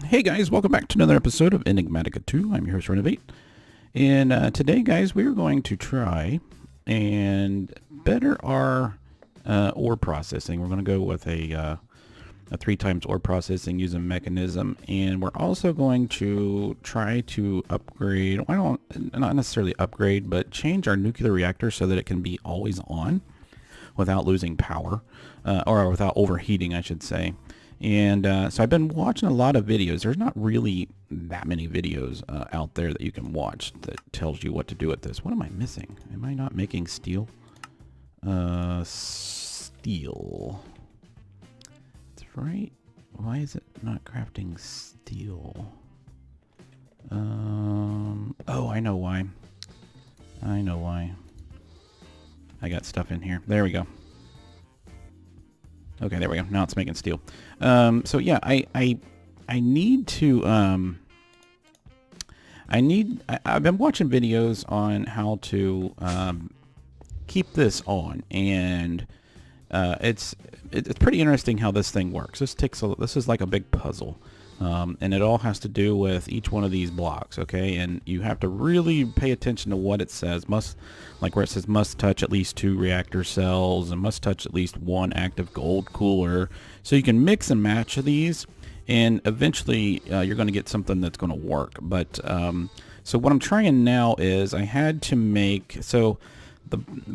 Hey guys, welcome back to another episode of Enigmatica 2. I'm your host, Renovate. And today, guys, we are going to try and better our ore processing. We're going to go with a 3 times ore processing using mechanism. And we're also going to try to upgrade, not necessarily upgrade, but change our nuclear reactor so that it can be always on without losing power, or without overheating, I should say. And so I've been watching a lot of videos. There's not really that many videos out there that you can watch that tells you what to do with this. What am I missing? Am I not making steel? Steel. That's right. Why is it not crafting steel? Oh, I know why. I know why. I got stuff in here. There we go. Okay, there we go. Now it's making steel. So yeah, I need to I've been watching videos on how to keep this on, and it's pretty interesting how this thing works. This is like a big puzzle. And it all has to do with each one of these blocks, okay? And you have to really pay attention to what it says. Like where it says must touch at least 2 reactor cells and must touch at least 1 active gold cooler. So you can mix and match these, and eventually you're going to get something that's going to work. But so what I'm trying now is I had to make,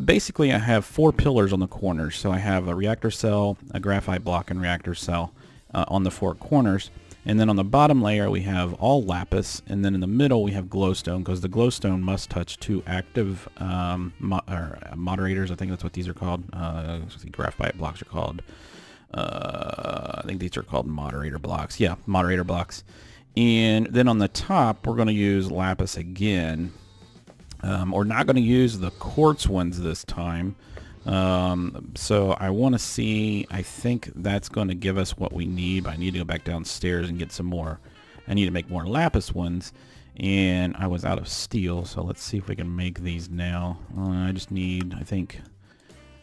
basically I have 4 pillars on the corners. So I have a reactor cell, a graphite block, and reactor cell on the 4 corners. And then on the bottom layer we have all lapis, and then in the middle we have glowstone, because the glowstone must touch 2 active moderators. I think that's what these are called. Graphite blocks are called. I think these are called moderator blocks. Yeah, moderator blocks. And then on the top we're going to use lapis again. We're not going to use the quartz ones this time. So I want to see, I think that's going to give us what we need, but I need to go back downstairs and get some more. I need to make more lapis ones, and I was out of steel, so let's see if we can make these now. I just need, I think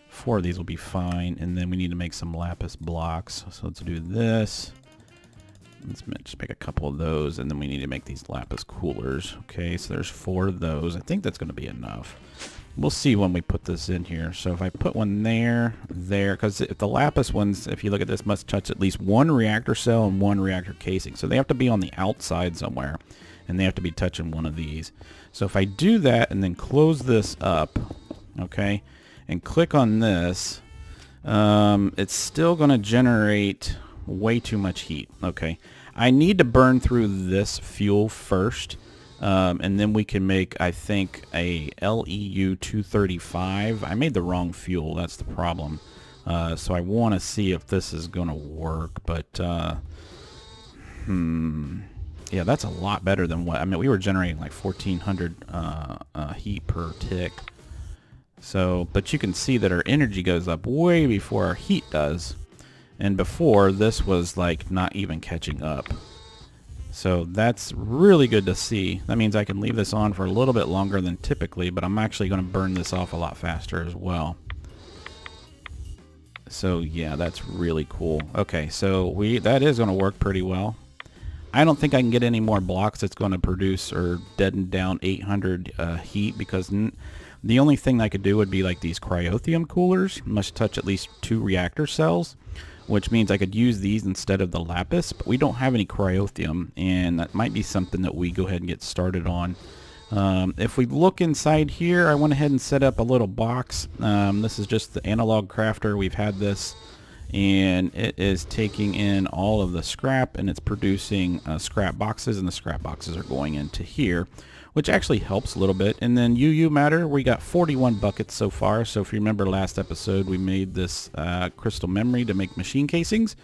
4 of these will be fine, and then we need to make some lapis blocks. So let's do this. Let's just make a couple of those, and then we need to make these lapis coolers. Okay, so there's 4 of those. I think that's going to be enough. We'll see when we put this in here. So if I put one there, because if the lapis ones, if you look at this, must touch at least 1 reactor cell and 1 reactor casing. So they have to be on the outside somewhere, and they have to be touching one of these. So if I do that and then close this up, okay, and click on this, it's still going to generate way too much heat. Okay, I need to burn through this fuel first. And then we can make, I think, a LEU 235. I made the wrong fuel. That's the problem. So I want to see if this is going to work. But, yeah, that's a lot better than what... I mean, we were generating like 1,400 heat per tick. So, but you can see that our energy goes up way before our heat does. And before, this was like not even catching up. So that's really good to see. That means I can leave this on for a little bit longer than typically, but I'm actually going to burn this off a lot faster as well. So yeah, that's really cool. Okay, so that is going to work pretty well. I don't think I can get any more blocks that's going to produce or deaden down 800 heat, because the only thing I could do would be like these cryothium coolers. Must touch at least 2 reactor cells, which means I could use these instead of the lapis, but we don't have any cryothium, and that might be something that we go ahead and get started on. If we look inside here, I went ahead and set up a little box. This is just the analog crafter. We've had this, and it is taking in all of the scrap, and it's producing scrap boxes, and the scrap boxes are going into here, which actually helps a little bit. And then UU matter, we got 41 buckets so far. So if you remember last episode, we made this crystal memory to make machine casings.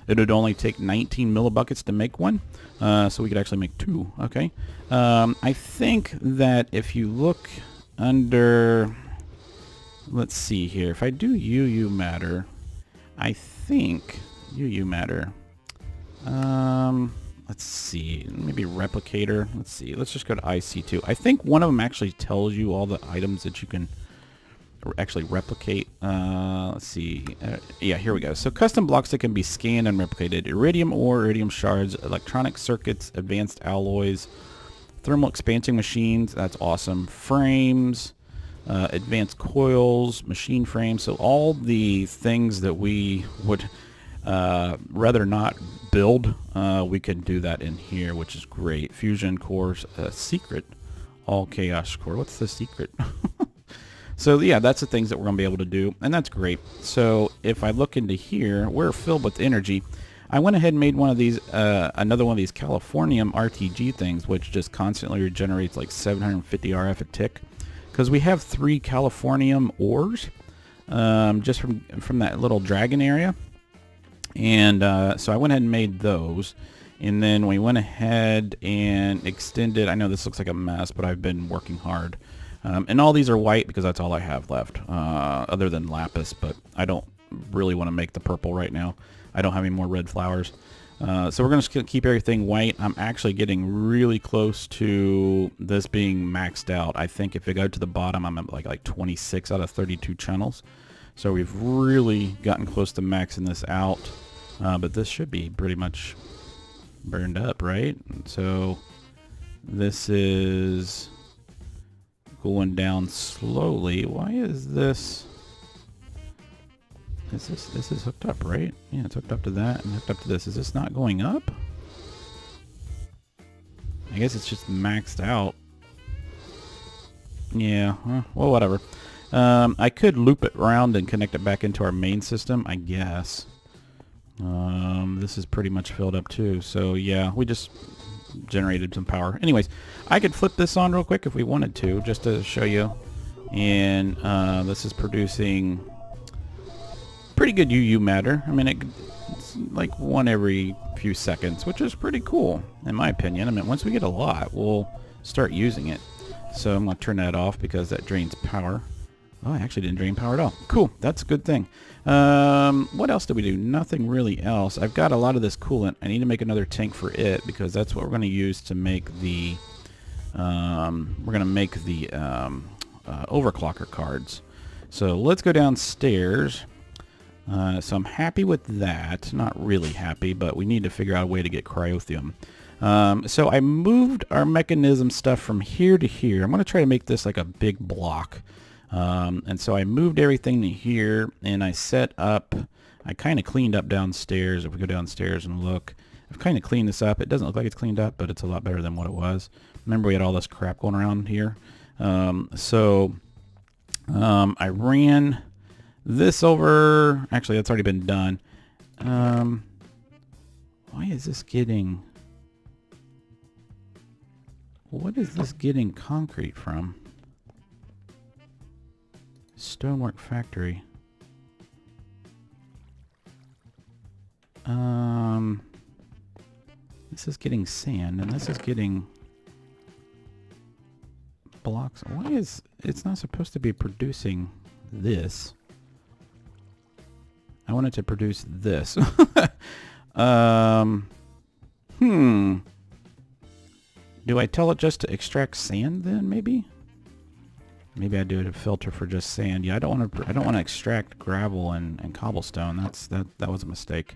It would only take 19 millibuckets to make one, so we could actually make 2. Okay, I think that if you look under, let's see here, if I do UU matter, I think UU matter, let's see, maybe replicator. Let's see, let's just go to IC2. I think one of them actually tells you all the items that you can actually replicate. Let's see. Yeah, here we go. So custom blocks that can be scanned and replicated. Iridium ore, iridium shards, electronic circuits, advanced alloys, thermal expansion machines. That's awesome. Frames, advanced coils, machine frames. So all the things that we would rather not build, we can do that in here, which is great. Fusion cores, secret, all chaos core. What's the secret? So yeah, that's the things that we're going to be able to do, and that's great. So if I look into here, we're filled with energy. I went ahead and made one of these, another one of these Californium RTG things, which just constantly regenerates like 750 RF a tick, because we have 3 Californium ores, just from that little dragon area. And so I went ahead and made those, and then we went ahead and extended. I know this looks like a mess, but I've been working hard. And all these are white because that's all I have left, other than lapis, but I don't really want to make the purple right now. I don't have any more red flowers. So we're going to keep everything white. I'm actually getting really close to this being maxed out. I think if we go to the bottom, I'm at like 26 out of 32 channels. So we've really gotten close to maxing this out. But this should be pretty much burned up, right? So this is going down slowly. Why is this? This is hooked up, right? Yeah, it's hooked up to that and hooked up to this. Is this not going up? I guess it's just maxed out. Yeah, well, whatever. I could loop it around and connect it back into our main system, I guess. This is pretty much filled up too. So yeah, we just generated some power. Anyways, I could flip this on real quick if we wanted to, just to show you. And this is producing pretty good UU matter. I mean, it's like one every few seconds, which is pretty cool in my opinion. I mean, once we get a lot, we'll start using it. So I'm going to turn that off because that drains power. Oh, I actually didn't drain power at all. Cool. That's a good thing. What else did we do? Nothing really else. I've got a lot of this coolant. I need to make another tank for it because that's what we're going to use to make the overclocker cards. So let's go downstairs. So I'm happy with that. Not really happy, but we need to figure out a way to get cryothium. So I moved our mechanism stuff from here to here. I'm going to try to make this like a big block. And so I moved everything to here, and I set up, I kind of cleaned up downstairs. If we go downstairs and look, I've kind of cleaned this up. It doesn't look like it's cleaned up, but it's a lot better than what it was. Remember we had all this crap going around here. I ran this over, actually that's already been done. Why is this getting, what is this getting concrete from? Stonework factory. This is getting sand, and this is getting blocks. Why is it's not supposed to be producing this? I want it to produce this. Do I tell it just to extract sand then? Maybe I do a filter for just sand. Yeah, I don't want to extract gravel and cobblestone. That was a mistake.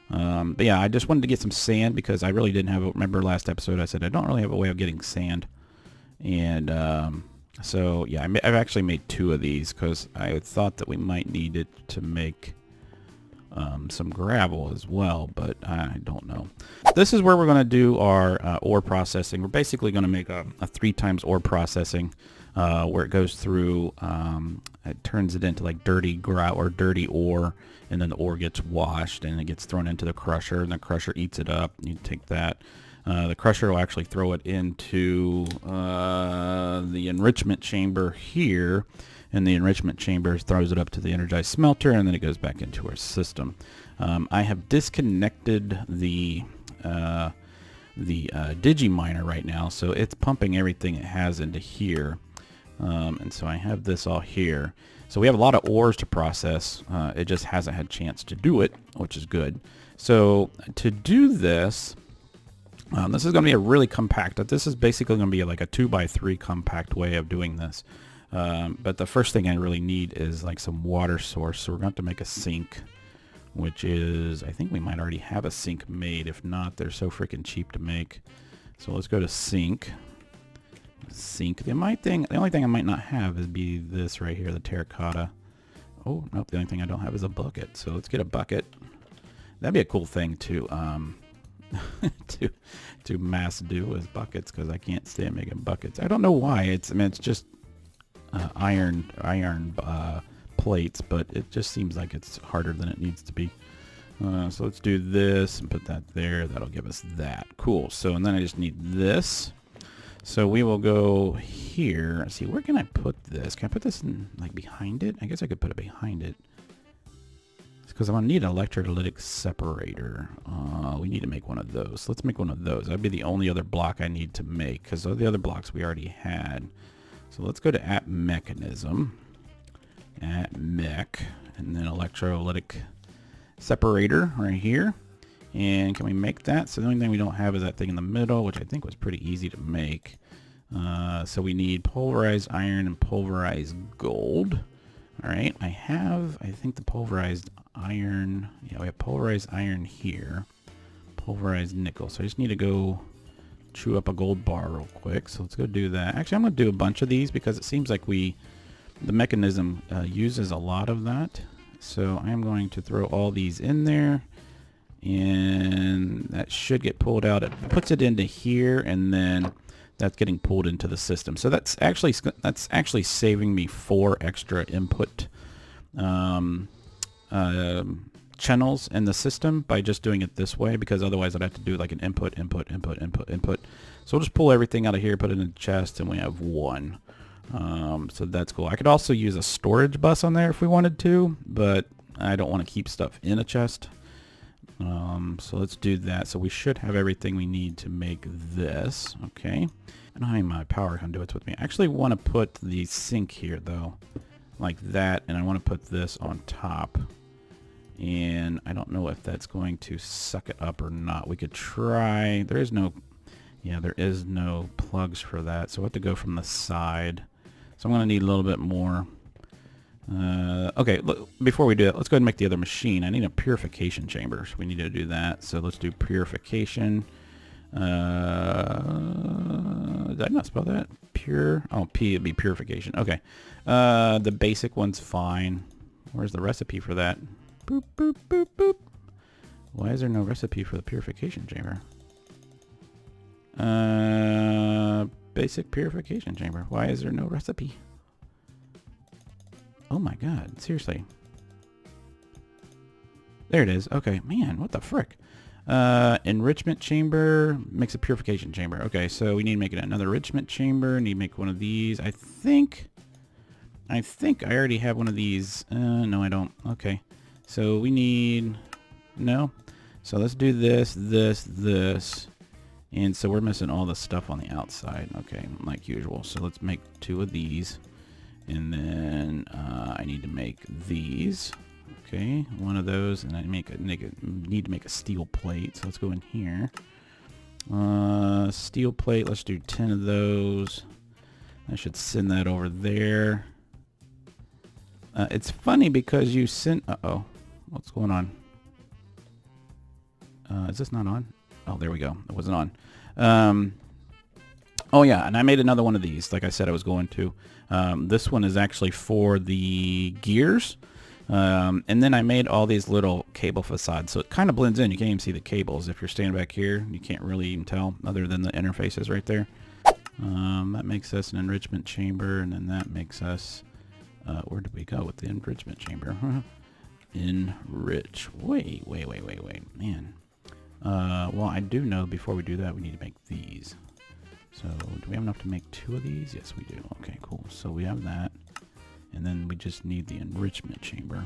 But yeah, I just wanted to get some sand because I really didn't have. Remember last episode I said I don't really have a way of getting sand, and so yeah, I've actually made 2 of these because I thought that we might need it to make some gravel as well, but I don't know. This is where we're going to do our ore processing. We're basically going to make a 3 times ore processing. Where it goes through, it turns it into like dirty grout or dirty ore, and then the ore gets washed and it gets thrown into the crusher, and the crusher eats it up. You take that. The crusher will actually throw it into the enrichment chamber here, and the enrichment chamber throws it up to the energized smelter, and then it goes back into our system. I have disconnected the Digiminer right now, so it's pumping everything it has into here. And so I have this all here. So we have a lot of ores to process. It just hasn't had a chance to do it, which is good. So to do this, this is going to be a really compact. This is basically going to be like a 2x3 compact way of doing this. But the first thing I really need is like some water source. So we're going to have to make a sink, which is, I think we might already have a sink made. If not, they're so freaking cheap to make. So let's go to sink. Sink. The only thing I might not have is be this right here, the terracotta. Oh, nope, the only thing I don't have is a bucket. So let's get a bucket. That'd be a cool thing to to mass do with buckets, because I can't stand making buckets. I don't know why. It's just iron plates, but it just seems like it's harder than it needs to be. So let's do this and put that there. That'll give us that. Cool. So, and then I just need this. So we will go here. Let's see, where can I put this? Can I put this in, like, behind it? I guess I could put it behind it. It's because I'm going to need an electrolytic separator. We need to make one of those. Let's make one of those. That'd be the only other block I need to make, because all the other blocks we already had. So let's go to app mechanism. App mech. And then electrolytic separator right here. And can we make that? So the only thing we don't have is that thing in the middle, which I think was pretty easy to make. So we need pulverized iron and pulverized gold. All right, I think the pulverized iron. Yeah, we have pulverized iron here. Pulverized nickel. So I just need to go chew up a gold bar real quick. So let's go do that. Actually, I'm going to do a bunch of these because it seems like the mechanism uses a lot of that. So I'm going to throw all these in there. And that should get pulled out. It puts it into here, and then that's getting pulled into the system. So that's actually saving me 4 extra input channels in the system by just doing it this way, because otherwise I'd have to do like an input. So we'll just pull everything out of here, put it in the chest, and we have 1. So that's cool. I could also use a storage bus on there if we wanted to, but I don't want to keep stuff in a chest. So let's do that. So we should have everything we need to make this. Okay. I don't have my power conduits with me. I actually want to put the sink here though, like that, and I want to put this on top. And I don't know if that's going to suck it up or not. We could try. There is no plugs for that. So we'll have to go from the side. So I'm going to need a little bit more. Okay, look, before we do it, let's go ahead and make the other machine. I need a purification chamber, so we need to do that. So let's do purification. Did I not spell that? Pure? Oh, P would be purification. Okay. The basic one's fine. Where's the recipe for that? Boop, boop, boop, boop. Why is there no recipe for the purification chamber? Basic purification chamber. Why is there no recipe? Oh my god, seriously. There it is. Okay, man, what the frick? Enrichment chamber makes a purification chamber. Okay, so we need to make another enrichment chamber. Need to make one of these. I think I already have one of these. No, I don't. Okay, so we need... No? So let's do this, this. And so we're missing all the stuff on the outside. Okay, like usual. So let's make 2 of these. And then I need to make these. Okay, 1 of those, and I need to make a steel plate. So let's go in here. Steel plate. Let's do 10 of those. I should send that over there. It's funny because you sent. Uh-oh, what's going on? Is this not on? Oh, there we go. It wasn't on. Oh yeah, and I made another one of these, like I said I was going to. This one is actually for the gears. And then I made all these little cable facades, so it kind of blends in. You can't even see the cables. If you're standing back here, you can't really even tell, other than the interfaces right there. That makes us an enrichment chamber, and then that makes us... where did we go with the enrichment chamber? Enrich. Wait. Man. Well, I do know before we do that, we need to make these. So, do we have enough to make 2 of these? Yes, we do. Okay, cool. So we have that. And then we just need the enrichment chamber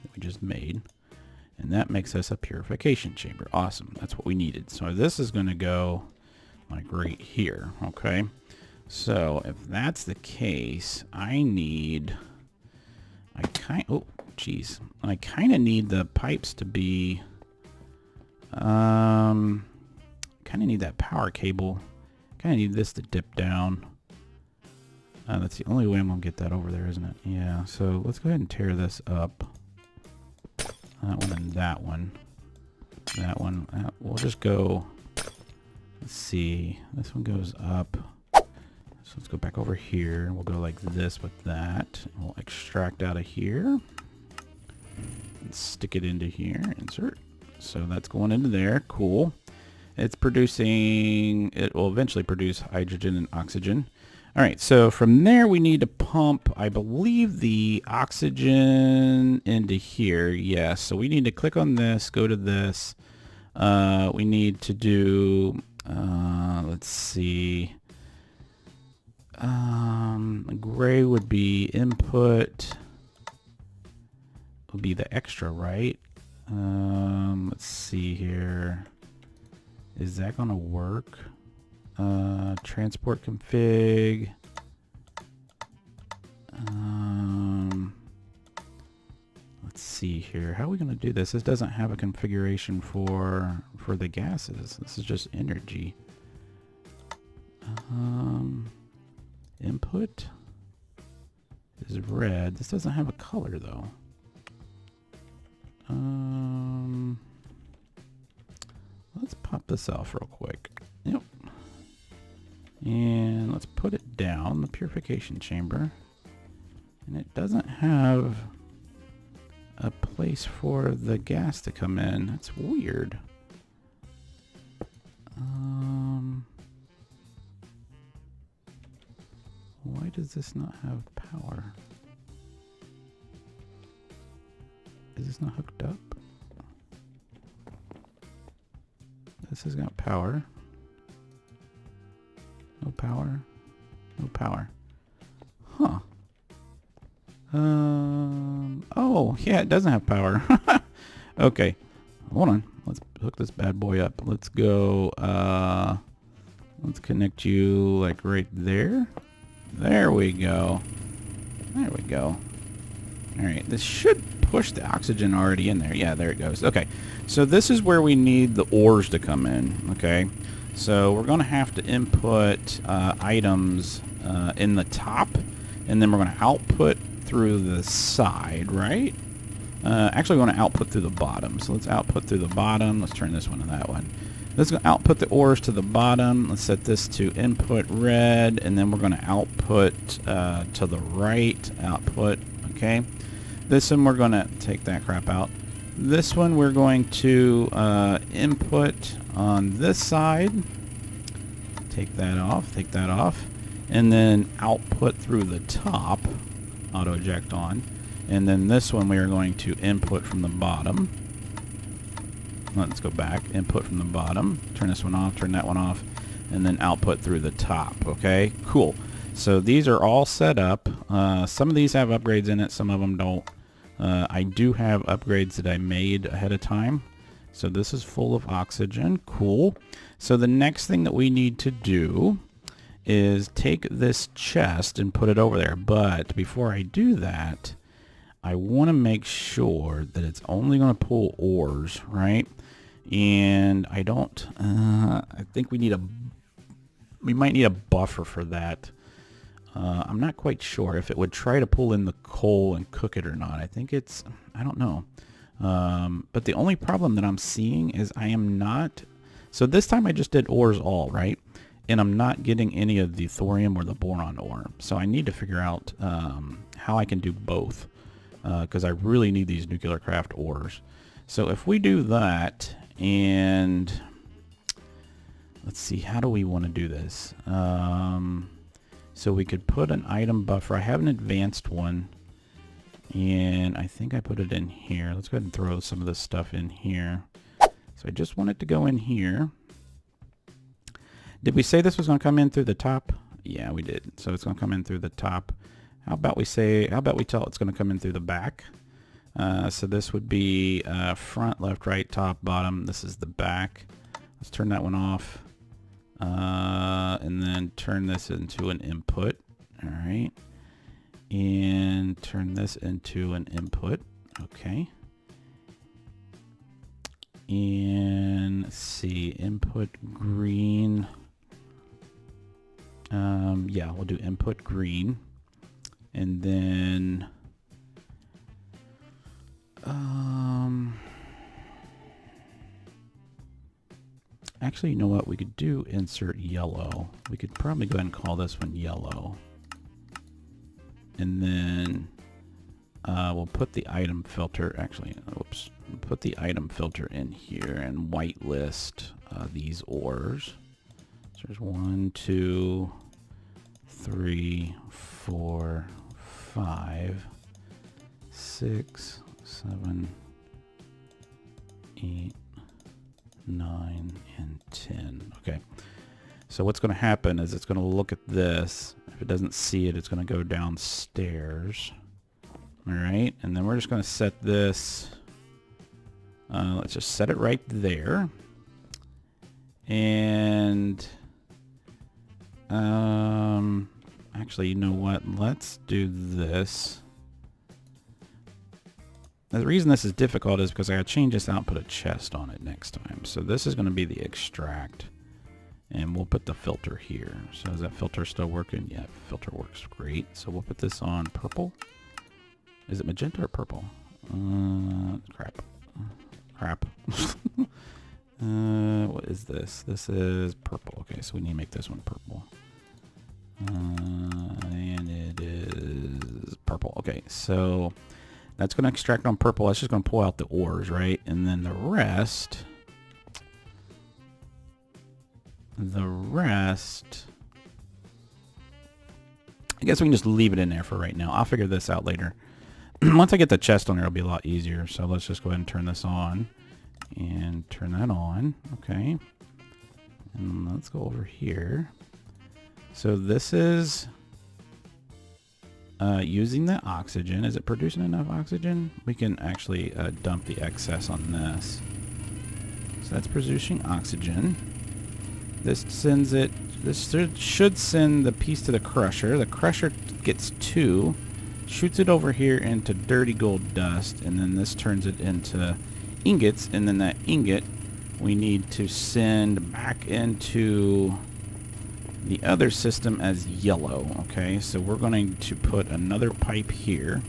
that we just made. And that makes us a purification chamber. Awesome. That's what we needed. So this is going to go like right here. Okay. So if that's the case, I kind of need the pipes to be, kind of need that power cable. Kind of need this to dip down. That's the only way I'm going to get that over there, isn't it? Yeah, so let's go ahead and tear this up. That one and that one. That one. We'll just go... Let's see. This one goes up. So let's go back over here. We'll go like this with that. We'll extract out of here. And stick it into here. Insert. So that's going into there. Cool. It's producing... It will eventually produce hydrogen and oxygen. Alright, so from there we need to pump, I believe, the oxygen into here. Yes, so we need to click on this, go to this. We need to do, let's see, gray would be input, would be the extra, right? Let's see here. Is that going to work? Transport config. Let's see here. How are we going to do this? This doesn't have a configuration for the gases. This is just energy. Input is red. This doesn't have a color though. Let's pop this off real quick. Yep. And let's put it down, the purification chamber. And it doesn't have a place for the gas to come in. That's weird. Why does this not have power? Is this not hooked up? This has got power. No power. No power. Huh. Oh, yeah, it doesn't have power. Okay. Hold on. Let's hook this bad boy up. Let's go, let's connect you like right there. There we go. There we go. Alright, this should push the oxygen already in there. Yeah, there it goes. Okay, so this is where we need the ores to come in. Okay, so we're going to have to input items in the top, and then we're going to output through the side, right? Actually, we want to output through the bottom. So let's output through the bottom. Let's turn this one to that one. Let's go output the ores to the bottom. Let's set this to input red, and then we're going to output to the right. Output, okay. This one we're going to take that crap out. This one we're going to input on this side. Take that off. Take that off, and then output through the top. Auto eject on, and then this one we are going to input from the bottom. Let's go back, input from the bottom, turn this one off, turn that one off, and then output through the top. Okay, cool. So these are all set up. Some of these have upgrades in it, some of them don't. I do have upgrades that I made ahead of time. So this is full of oxygen. Cool. So the next thing that we need to do is take this chest and put it over there. But before I do that, I want to make sure that it's only going to pull ores, right? And I don't, I think we might need a buffer for that. I'm not quite sure if it would try to pull in the coal and cook it or not. I think it's, I don't know. But the only problem that I'm seeing is I am not, so this time I just did ores all, right? And I'm not getting any of the thorium or the boron ore. So I need to figure out how I can do both, because I really need these nuclear craft ores. So if we do that, and let's see, how do we want to do this? So we could put an item buffer. I have an advanced one, and I think I put it in here. Let's go ahead and throw some of this stuff in here. So I just want it to go in here. Did we say this was going to come in through the top? Yeah, we did. So it's going to come in through the top. How about we tell it's going to come in through the back? So this would be front, left, right, top, bottom. This is the back. Let's turn that one off. And then turn this into an input. All right. And turn this into an input. Okay. And let's see, input green. Yeah, we'll do input green. And then actually, you know what? We could do insert yellow. We could probably go ahead and call this one yellow. And then we'll put the item filter, actually, oops, put the item filter in here and whitelist these ores. So there's 1, 2, 3, 4, 5, 6, 7, 8, 9, and 10. Okay. So what's going to happen is it's going to look at this. If it doesn't see it, it's going to go downstairs. All right. And then we're just going to set this. Let's just set it right there. And actually, you know what? Let's do this. The reason this is difficult is because I got to change this out and put a chest on it next time. So this is going to be the extract. And we'll put the filter here. So is that filter still working? Yeah, filter works great. So we'll put this on purple. Is it magenta or purple? Crap. What is this? This is purple. Okay, so we need to make this one purple. And it is purple. Okay, so that's going to extract on purple. That's just going to pull out the ores, right? And then the rest, I guess we can just leave it in there for right now. I'll figure this out later. Once I get the chest on there, it'll be a lot easier. So let's just go ahead and turn this on and turn that on. Okay. And let's go over here. So this is using the oxygen. Is it producing enough oxygen? We can actually dump the excess on this. So that's producing oxygen. This sends it. This should send the piece to the crusher. The crusher gets 2, shoots it over here into dirty gold dust, and then this turns it into ingots, and then that ingot we need to send back into the other system as yellow. Okay, so we're going to put another pipe here,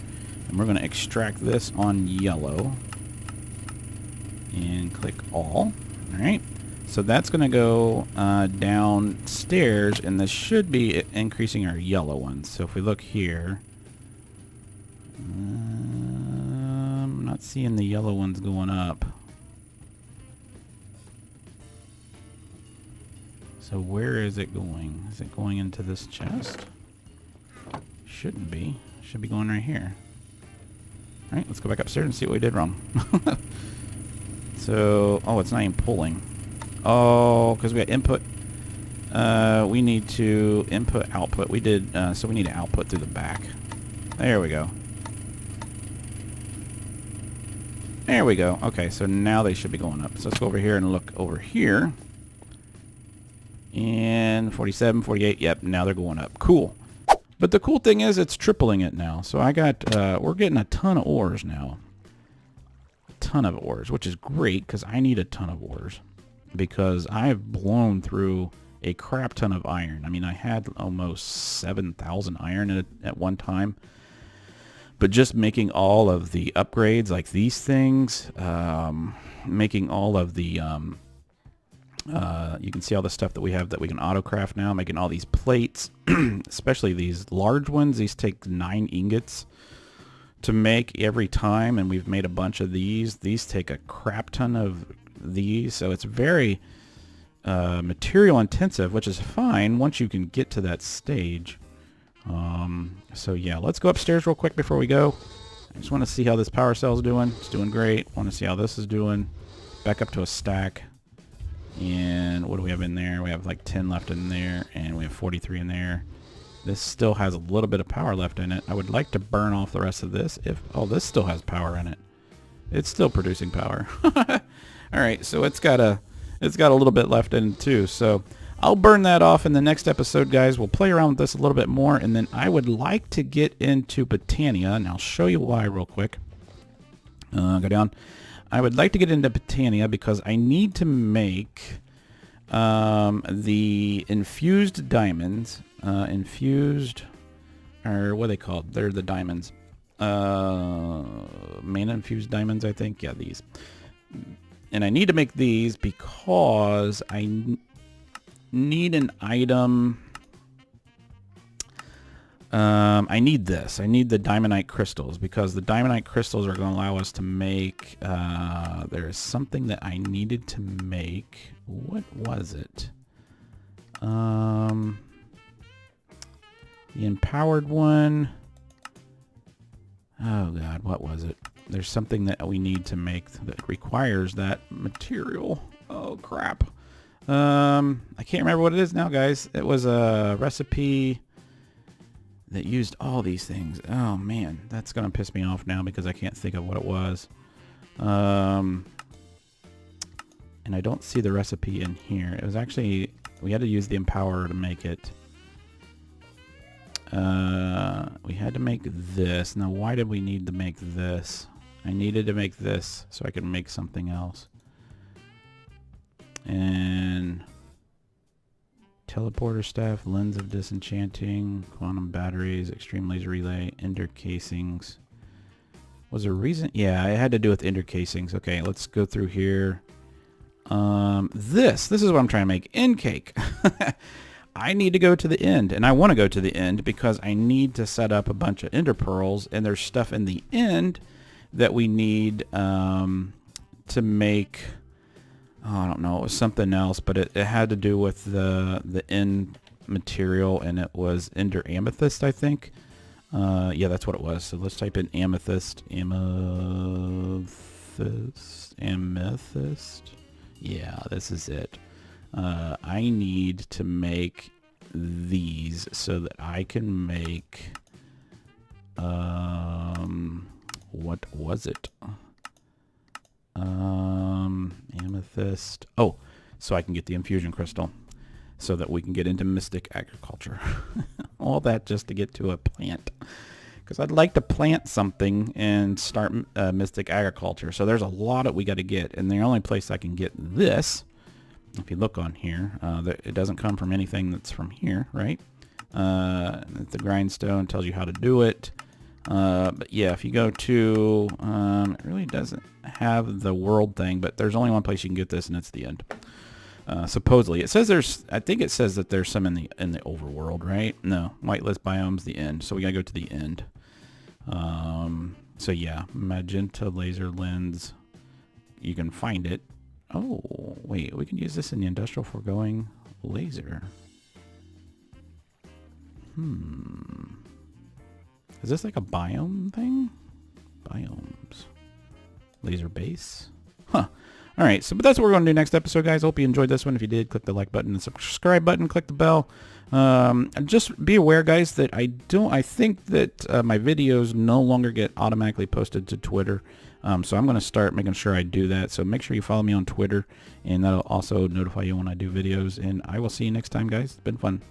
and we're going to extract this on yellow and click all. All right. So that's going to go downstairs, and this should be increasing our yellow ones. So if we look here, I'm not seeing the yellow ones going up. So where is it going? Is it going into this chest? Shouldn't be. Should be going right here. All right, let's go back upstairs and see what we did wrong. So, oh, it's not even pulling. Oh, because we got input. We need to input output. We did, so we need to output through the back. There we go. There we go. Okay, so now they should be going up. So let's go over here and look over here. And 47, 48. Yep, now they're going up. Cool. But the cool thing is it's tripling it now. So I got, we're getting a ton of ores now. A ton of ores, which is great because I need a ton of ores. Because I've blown through a crap ton of iron. I mean, I had almost 7,000 iron at one time. But just making all of the upgrades like these things, making all of the, you can see all the stuff that we have that we can auto-craft now, making all these plates, especially these large ones. These take 9 ingots to make every time, and we've made a bunch of these. These take a crap ton of these, so it's very material intensive, which is fine once you can get to that stage. So yeah, let's go upstairs real quick before we go. I just want to see how this power cell is doing. It's doing great. Want to see how this is doing. Back up to a stack. And what do we have in there? We have like 10 left in there, and we have 43 in there. This still has a little bit of power left in it. I would like to burn off the rest of this. Oh, this still has power in it. It's still producing power. All right, so it's got a little bit left in it too. So I'll burn that off in the next episode, guys. We'll play around with this a little bit more, and then I would like to get into Botania, and I'll show you why real quick. Go down. I would like to get into Botania because I need to make the infused diamonds, infused, or what are they called? They're the diamonds. Mana infused diamonds, I think. Yeah, these. And I need to make these because I need an item. I need this. I need the diamondite crystals because the diamondite crystals are going to allow us to make, there's something that I needed to make. What was it? The empowered one. Oh God, what was it? There's something that we need to make that requires that material. Oh crap. I can't remember what it is now, guys. It was a recipe that used all these things. Oh man, that's gonna piss me off now because I can't think of what it was. And I don't see the recipe in here. It was actually, we had to use the empower to make it. We had to make this. Now why did we need to make this? I needed to make this so I could make something else. And teleporter staff, lens of disenchanting, quantum batteries, extreme laser relay, ender casings. Was there a reason? Yeah, it had to do with ender casings. Okay, let's go through here. This is what I'm trying to make. End cake. I need to go to the end, and I want to go to the end because I need to set up a bunch of ender pearls, and there's stuff in the end that we need to make. Oh, I don't know. It was something else, but it had to do with the end material, and it was ender amethyst, I think. Yeah, that's what it was. So let's type in amethyst. Amethyst. Yeah, this is it. I need to make these so that I can make, what was it? Amethyst. Oh, so I can get the infusion crystal so that we can get into mystic agriculture. All that just to get to a plant. Because I'd like to plant something and start mystic agriculture. So there's a lot that we got to get. And the only place I can get this, if you look on here, it doesn't come from anything that's from here, right? The grindstone tells you how to do it. But yeah, if you go to, it really doesn't have the world thing, but there's only one place you can get this, and it's the end. Supposedly, it says there's, I think it says that there's some in the overworld, right? No, whitelist biome's the end, so we gotta go to the end. So yeah, magenta laser lens, you can find it. Oh, wait, we can use this in the industrial foregoing laser. Is this like a biome thing? Biomes. Laser base? Huh. Alright, so but that's what we're going to do next episode, guys. Hope you enjoyed this one. If you did, click the like button and subscribe button, click the bell. Just be aware, guys, that I think that my videos no longer get automatically posted to Twitter. So I'm going to start making sure I do that. So make sure you follow me on Twitter, and that'll also notify you when I do videos. And I will see you next time, guys. It's been fun.